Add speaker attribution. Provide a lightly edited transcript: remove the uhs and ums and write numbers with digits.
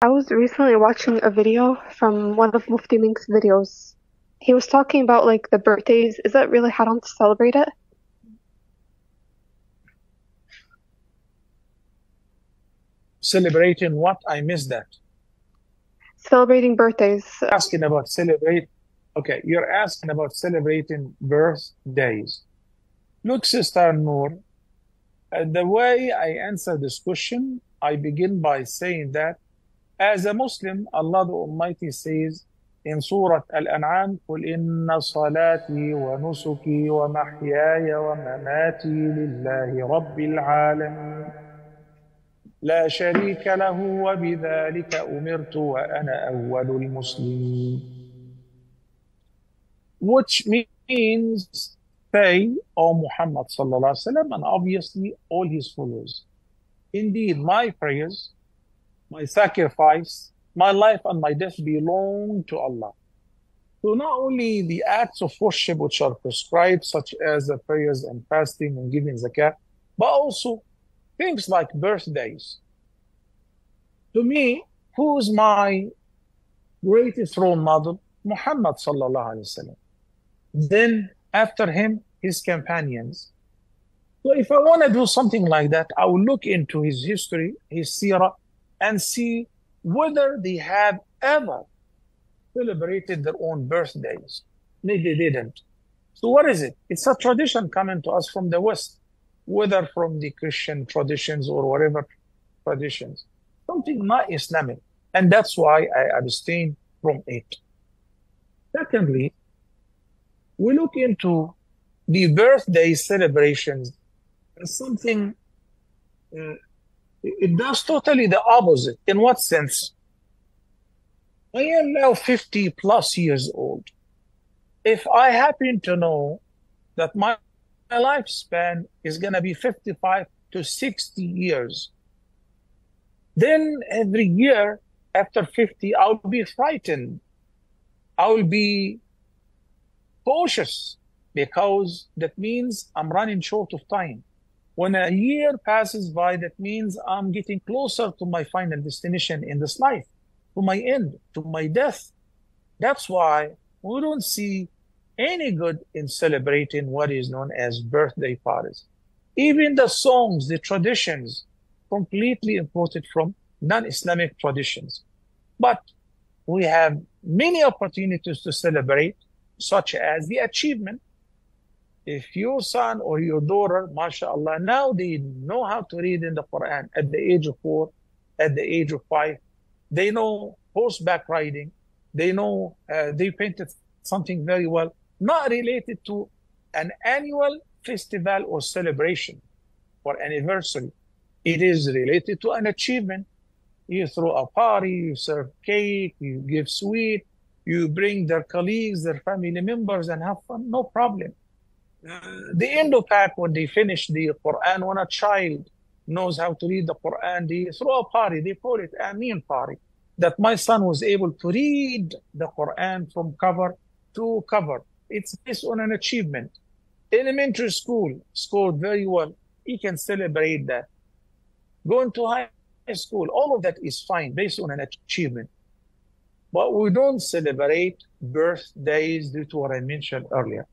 Speaker 1: I was recently watching a video from one of Mufti Menk's videos. He was talking about like the birthdays. Is that really haram to celebrate it?
Speaker 2: Celebrating what? I missed that.
Speaker 1: Celebrating birthdays.
Speaker 2: Asking about celebrate. Okay, you're asking about celebrating birthdays. Look, Sister Noor, the way I answer this question, I begin by saying that as a Muslim, Allah the Almighty says in Surah Al-An'am, قُلْ إِنَّ صَلَاتِي وَنُسُكِي وَمَحْيَايَ وَمَمَاتِي لِلَّهِ رَبِّ الْعَالَمِينَ لا شريك له وبذلك أمرت وأنا أول المسلمين. Which means, say, O Muhammad sallallahu alaihi wasallam, and obviously all his followers. Indeed, my prayers, my sacrifice, my life and my death belong to Allah. So not only the acts of worship which are prescribed, such as the prayers and fasting and giving zakat, but also things like birthdays. To me, who's my greatest role model? Muhammad sallallahu alaihi wasallam. Then after him, his companions. So if I want to do something like that, I will look into his history, his seerah, and see whether they have ever celebrated their own birthdays. Maybe they didn't. So what is it? It's a tradition coming to us from the West, whether from the Christian traditions or whatever traditions. Something not Islamic. And that's why I abstain from it. Secondly, we look into the birthday celebrations as something, it does totally the opposite. In what sense? I am now 50 plus years old. If I happen to know that my lifespan is going to be 55 to 60 years, then every year after 50, I'll be frightened. I will be cautious because that means I'm running short of time. When a year passes by, that means I'm getting closer to my final destination in this life, to my end, to my death. That's why we don't see any good in celebrating what is known as birthday parties. Even the songs, the traditions, completely imported from non-Islamic traditions. But we have many opportunities to celebrate, such as the achievement. If your son or your daughter, mashallah, now they know how to read in the Quran at the age of 4, at the age of 5, they know horseback riding, they know they painted something very well, not related to an annual festival or celebration or anniversary. It is related to an achievement. You throw a party, you serve cake, you give sweet, you bring their colleagues, their family members, and have fun, no problem. The Indo-Pak, when they finish the Quran, when a child knows how to read the Quran, they throw a party, they call it Ameen party, that my son was able to read the Quran from cover to cover. It's based on an achievement. Elementary school, scored very well, he can celebrate that. Going to high school, all of that is fine, based on an achievement. But we don't celebrate birthdays due to what I mentioned earlier.